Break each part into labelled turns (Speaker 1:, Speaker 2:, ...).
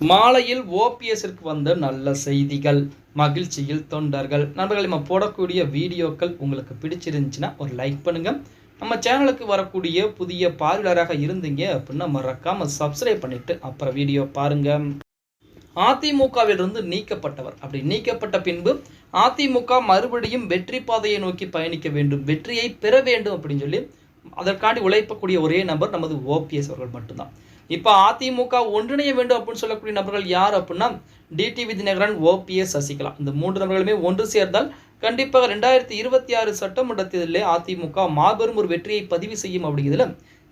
Speaker 1: மாலையில் ஓபிஎஸ்ஸிற்கு வந்த நல்ல செய்திகள், மகிழ்ச்சியில் தொண்டர்கள். நண்பர்களே, நம்ம போடக்கூடிய வீடியோக்கள் உங்களுக்கு பிடிச்சிருந்துச்சுன்னா ஒரு லைக் பண்ணுங்க. நம்ம சேனலுக்கு வரக்கூடிய புதிய பார்வையாளராக இருந்தீங்க அப்படின்னா மறக்காம சப்ஸ்கிரைப் பண்ணிட்டு அப்புறம் வீடியோ பாருங்க. அதிமுகவிலிருந்து நீக்கப்பட்டவர். அப்படி நீக்கப்பட்ட பின்பு அதிமுக மறுபடியும் வெற்றி பாதையை நோக்கி பயணிக்க வேண்டும், வெற்றியை பெற வேண்டும் அப்படின்னு சொல்லி அதற்காண்டி உழைக்கக்கூடிய ஒரே நபர் நமது ஓபிஎஸ் அவர்கள் மட்டும்தான். இப்போ அதிமுக ஒன்றிணைய வேண்டும் அப்படின்னு சொல்லக்கூடிய நபர்கள் யார் அப்படின்னா டிடிவி தினகரன், ஓபிஎஸ், சசிகலா. இந்த மூன்று நபர்களுமே ஒன்று சேர்ந்தால் கண்டிப்பாக 2026 சட்டமன்ற தேர்தலிலே அதிமுக மாபெரும் ஒரு வெற்றியை பதிவு செய்யும் அப்படிங்கிறதுல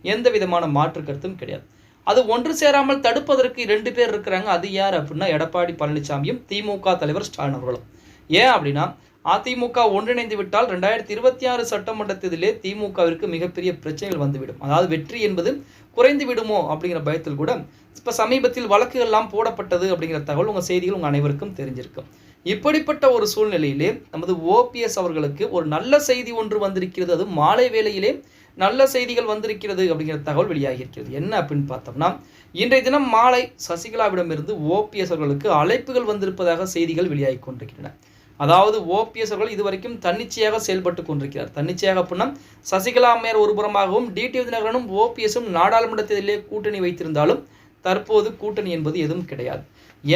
Speaker 1: எந்த விதமான மாற்று கருத்தும் கிடையாது. அது ஒன்று சேராமல் தடுப்பதற்கு 2 பேர் இருக்கிறாங்க. அது யார் அப்படின்னா எடப்பாடி பழனிசாமியும் திமுக தலைவர் ஸ்டாலின் அவர்களும். ஏன் அப்படின்னா அதிமுக ஒன்றிணைந்து விட்டால் 2026 சட்டமன்ற தேர்தலிலே திமுகவிற்கு மிகப்பெரிய பிரச்சனைகள் வந்துவிடும். அதாவது வெற்றி என்பது குறைந்து விடுமோ அப்படிங்கிற பயத்தில் கூட இப்போ சமீபத்தில் வழக்குகள்லாம் போடப்பட்டது அப்படிங்கிற தகவல் உங்கள் செய்திகள் உங்கள் அனைவருக்கும் தெரிஞ்சிருக்கும். இப்படிப்பட்ட ஒரு சூழ்நிலையிலே நமது ஓபிஎஸ் அவர்களுக்கு ஒரு நல்ல செய்தி ஒன்று வந்திருக்கிறது. அது மாலை வேளையிலே நல்ல செய்திகள் வந்திருக்கிறது அப்படிங்கிற தகவல் வெளியாகியிருக்கிறது. என்ன அப்படின்னு பார்த்தோம்னா இன்றைய தினம் மாலை சசிகலாவிடமிருந்து ஓபிஎஸ் அவர்களுக்கு அழைப்புகள் வந்திருப்பதாக செய்திகள் வெளியாகி கொண்டிருக்கின்றன. அதாவது ஓபிஎஸ் அவர்கள் இதுவரைக்கும் தன்னிச்சையாக செயல்பட்டு கொண்டிருக்கிறார். தன்னிச்சையாக அப்படின்னா சசிகலா அம்மையார் ஒருபுறமாகவும் டிடிவி தினகரனும் ஓபிஎஸும் நாடாளுமன்ற தேர்தலிலே கூட்டணி வைத்திருந்தாலும் தற்போது கூட்டணி என்பது எதுவும் கிடையாது.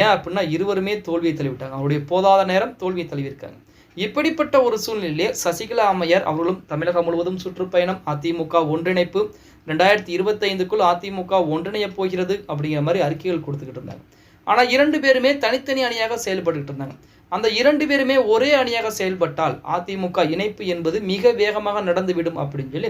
Speaker 1: ஏன் அப்படின்னா இருவருமே தோல்வியை தழுவிட்டாங்க. அவருடைய போதாத நேரம் தோல்வியை தழுவிருக்காங்க. இப்படிப்பட்ட ஒரு சூழ்நிலையிலே சசிகலா அம்மையார் அவர்களும் தமிழகம் முழுவதும் சுற்றுப்பயணம், அதிமுக ஒன்றிணைப்பு 2025க்குள் அதிமுக ஒன்றிணைய போகிறது அப்படிங்கிற மாதிரி அறிக்கைகள் கொடுத்துக்கிட்டு இருந்தாங்க. ஆனால் 2 பேருமே தனித்தனி அணியாக செயல்பட்டு இருந்தாங்க. அந்த 2 பேருமே ஒரே அணியாக செயல்பட்டால் அதிமுக இணைப்பு என்பது மிக வேகமாக நடந்துவிடும் அப்படின்னு சொல்லி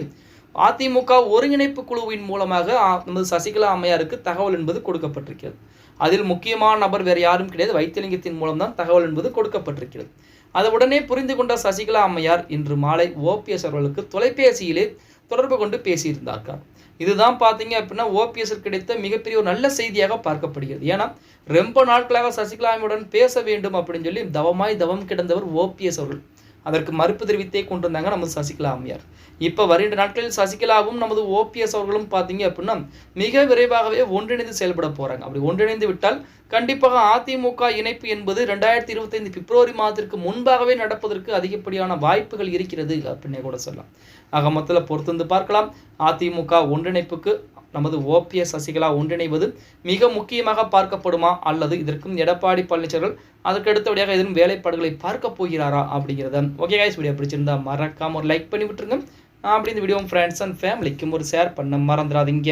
Speaker 1: அதிமுக ஒருங்கிணைப்பு குழுவின் மூலமாக நமது சசிகலா அம்மையாருக்கு தகவல் என்பது கொடுக்கப்பட்டிருக்கிறது. அதில் முக்கியமான நபர் வேறு யாரும் கிடையாது, வைத்தியலிங்கத்தின் மூலம்தான் தகவல் என்பது கொடுக்கப்பட்டிருக்கிறது. அதை உடனே புரிந்து கொண்ட சசிகலா அம்மையார் இன்று மாலை ஓபிஎஸ் அவர்களுக்கு தொலைபேசியிலே தொடர்பு கொண்டு பேசியிருந்தார்கள். இதுதான் பார்த்தீங்க அப்படின்னா ஓபிஎஸ்க்கு கிடைத்த மிகப்பெரிய ஒரு நல்ல செய்தியாக பார்க்கப்படுகிறது. ஏன்னா ரொம்ப நாட்களாக சசிகலாவுடன் பேச வேண்டும் அப்படின்னு சொல்லி தவம் கிடந்தவர் ஓபிஎஸ் அவர்கள். அதற்கு மறுப்பு தெரிவித்தே கொண்டிருந்தாங்க நமது சசிகலா அம்மையார். இப்போ வருகின்ற நாட்களில் சசிகலாவும் நமது ஓபிஎஸ் அவர்களும் பார்த்தீங்க அப்படின்னா மிக விரைவாகவே ஒன்றிணைந்து செயல்பட போகிறாங்க. அப்படி ஒன்றிணைந்து விட்டால் கண்டிப்பாக அதிமுக இணைப்பு என்பது 2025 பிப்ரவரி மாதத்திற்கு முன்பாகவே நடப்பதற்கு அதிகப்படியான வாய்ப்புகள் இருக்கிறது அப்படின்னே கூட சொல்லலாம். ஆக மொத்தத்தில் பொறுத்து பார்க்கலாம். அதிமுக ஒன்றிணைப்புக்கு நமது ஓபிஎஸ் சசிகலா ஒன்றிணைவது மிக முக்கியமாக பார்க்கப்படுமா, அல்லது இதற்கும் எடப்பாடி பழனிசாமி அதற்கு அடுத்தபடியாக எதுவும் வேலைப்பாடுகளை பார்க்க போகிறாரா அப்படிங்கிறத. ஓகே கைஸ், வீடியோ பிடிச்சிருந்தா மறக்காம ஒரு லைக் பண்ணி விட்டுருங்க. அப்படி இந்த வீடியோ ஃப்ரெண்ட்ஸ் அண்ட் ஃபேமிலிக்கும் ஒரு ஷேர் பண்ண மறந்துடாதீங்க.